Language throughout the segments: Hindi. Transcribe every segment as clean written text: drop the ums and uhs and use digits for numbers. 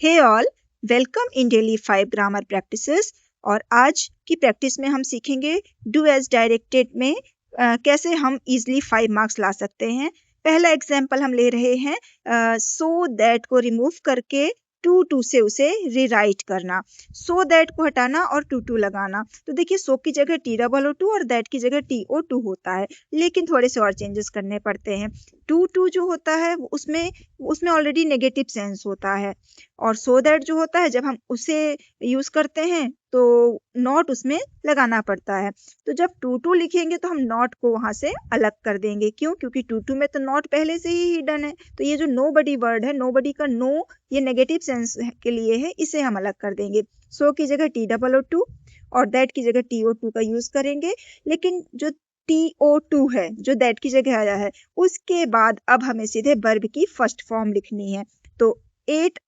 Hey all, welcome in daily 5 grammar practices. और आज की प्रैक्टिस में हम सीखेंगे डू एज डायरेक्टेड में कैसे हम इजीली 5 मार्क्स ला सकते हैं। पहला एग्जाम्पल हम ले रहे हैं सो दैट को रिमूव करके टू से उसे रीराइट करना। सो दैट को हटाना और टू लगाना। तो देखिए सो की जगह TOO और दैट की जगह TO2 होता है, लेकिन थोड़े से और चेंजेस करने पड़ते हैं। टू जो होता है उसमें ऑलरेडी नेगेटिव सेंस होता है, और सो दैट जो होता है जब हम उसे यूज करते हैं तो नॉट उसमें लगाना पड़ता है। तो जब टू लिखेंगे तो हम नॉट को वहां से अलग कर देंगे। क्यों? क्योंकि टू में तो नॉट पहले से ही हिडन है। तो ये जो नोबडी वर्ड है, नोबडी का नो ये नेगेटिव सेंस के लिए है, इसे हम अलग कर देंगे। सो की जगह TOO और दैट की जगह TO2 का यूज करेंगे। लेकिन जो TO2 है जो दैट की जगह आया है, उसके बाद अब हमें सीधे वर्ब की फर्स्ट फॉर्म लिखनी है। तो एट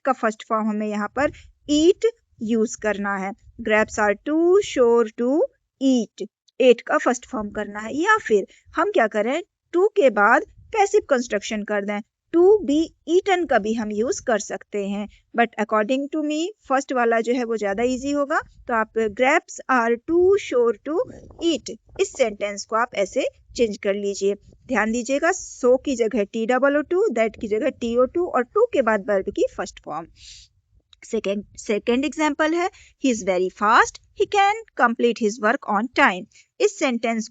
का फर्स्ट फॉर्म हमें यहाँ पर ईट यूज करना है। Grapes are too sour to eat, ate का फर्स्ट फॉर्म करना है। या फिर हम क्या करें, टू के बाद पैसिव कंस्ट्रक्शन कर दें, टू बी ईटन का भी हम यूज कर सकते हैं। But according to me first वाला जो है वो ज्यादा इजी होगा। तो आप grapes are too sour to eat, इस सेंटेंस को आप ऐसे चेंज कर लीजिए। ध्यान दीजिएगा, सो की जगह TOO, दैट की जगह TO2 और टू के बाद वर्ब की फर्स्ट फॉर्म। सेकेंड एग्जाम्पल है he is very fast, he can complete his work on time. इस सेंटेंस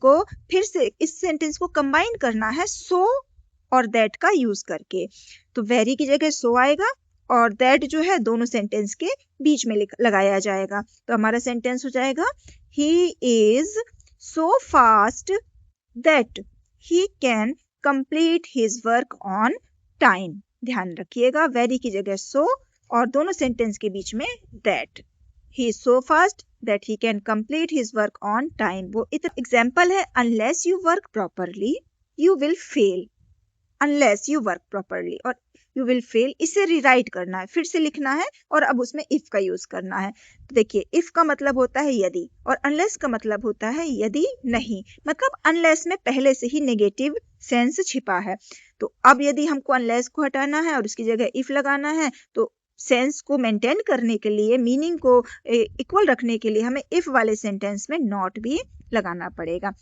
को कंबाइन करना है सो और दैट का यूज करके। तो वेरी की जगह सो आएगा और दैट जो है दोनों सेंटेंस के बीच में लगाया जाएगा। तो हमारा सेंटेंस हो जाएगा he is so fast that he can complete his work on time. ध्यान रखिएगा, वेरी की जगह सो और दोनों सेंटेंस के बीच में that. He is so fast that he can complete his work on time. वो एग्जाम्पल है unless you work properly you will fail. Unless you work properly और यू विल फेल, इसे रिराइट करना है, फिर से लिखना है और अब उसमें इफ का यूज करना है। तो देखिए इफ का मतलब होता है यदि और अनलेस का मतलब होता है यदि नहीं। मतलब अनलेस में पहले से ही नेगेटिव सेंस छिपा है। तो अब यदि हमको अनलेस को हटाना है और उसकी जगह इफ लगाना है, तो सेंस को मेंटेन करने के लिए, मीनिंग को इक्वल रखने के लिए हमें इफ वाले सेंटेंस में नॉट भी लगाना पड़ेगा।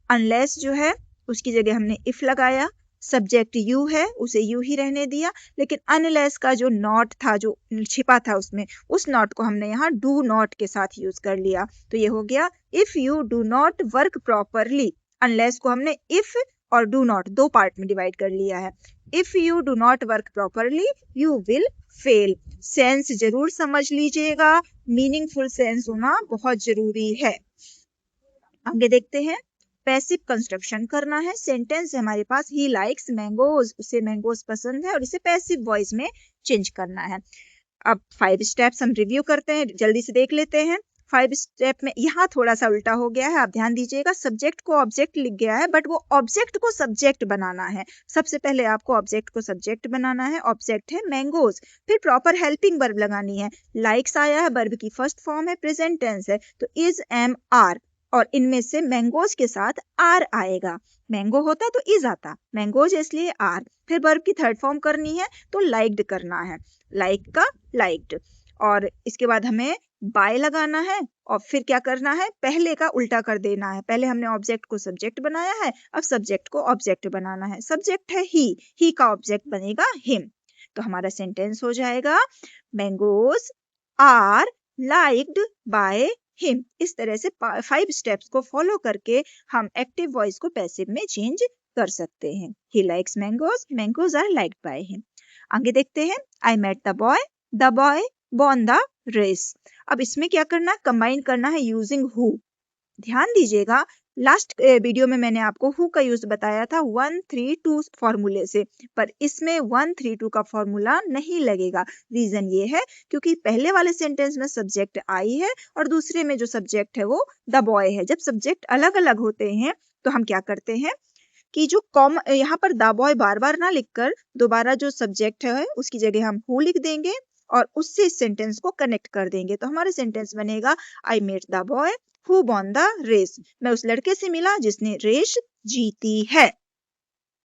अनलेस जो है उसकी जगह हमने इफ लगाया, सब्जेक्ट यू है उसे यू ही रहने दिया, लेकिन अनलेस का जो नॉट था जो छिपा था उसमें, उस नॉट को हमने यहाँ डू नॉट के साथ यूज कर लिया। तो ये हो गया if you do not work properly. Unless को हमने इफ और डू नॉट दो पार्ट में डिवाइड कर लिया है। If you do not work properly you will fail. Sense जरूर समझ लीजिएगा, मीनिंगफुल सेंस होना बहुत जरूरी है। आगे देखते हैं, पैसिव कंस्ट्रक्शन करना है। सेंटेंस है हमारे पास ही लाइक्स मैंगोज, उसे मैंगोज पसंद है और इसे पैसिव वॉइस में चेंज करना है। अब 5 स्टेप्स हम रिव्यू करते हैं, जल्दी से देख लेते हैं। 5 स्टेप में यहाँ थोड़ा सा उल्टा हो गया है, आप ध्यान दीजिएगा। सब्जेक्ट को ऑब्जेक्ट लिख गया है, बट वो ऑब्जेक्ट को सब्जेक्ट बनाना है। सबसे पहले आपको ऑब्जेक्ट को सब्जेक्ट बनाना है। ऑब्जेक्ट है मैंगोज, फिर प्रॉपर हेल्पिंग वर्ब लगानी है। लाइक्स आया है, वर्ब की फर्स्ट फॉर्म है, प्रेजेंट टेंस है, तो इज एम आर, और इनमें से मैंगोज के साथ आर आएगा। मैंगो होता तो इज आता, मैंगोज इसलिए आर। फिर वर्ब की थर्ड फॉर्म करनी है तो लाइक्ड करना है, लाइक का लाइक्ड। और इसके बाद हमें बाय लगाना है और फिर क्या करना है, पहले का उल्टा कर देना है। पहले हमने ऑब्जेक्ट को सब्जेक्ट बनाया है, अब सब्जेक्ट को ऑब्जेक्ट बनाना है। सब्जेक्ट है ही का ऑब्जेक्ट बनेगा हिम। तो हमारा सेंटेंस हो जाएगा mangoes are liked by him. इस तरह से 5 स्टेप्स को फॉलो करके हम एक्टिव वॉइस को पैसिव में चेंज कर सकते हैं। He likes mangoes, mangoes are liked by him. आगे देखते हैं, I met the boy won the race. अब इसमें क्या करना, कंबाइन करना है यूजिंग हु। ध्यान दीजिएगा, लास्ट वीडियो में मैंने आपको हु का यूज बताया था 1 3 2 फॉर्मूले से, पर इसमें 1 3 2 का फॉर्मूला नहीं लगेगा। रीजन ये है क्योंकि पहले वाले सेंटेंस में सब्जेक्ट आई है और दूसरे में जो सब्जेक्ट है वो द बॉय है। जब सब्जेक्ट अलग अलग होते हैं तो हम क्या करते हैं कि जो यहाँ पर द बॉय बार बार ना लिखकर दोबारा जो सब्जेक्ट है उसकी जगह हम हु लिख देंगे और उससे इस सेंटेंस को कनेक्ट कर देंगे। तो हमारा सेंटेंस बनेगा I met the boy who won the race. मैं उस लड़के से मिला जिसने रेस जीती है।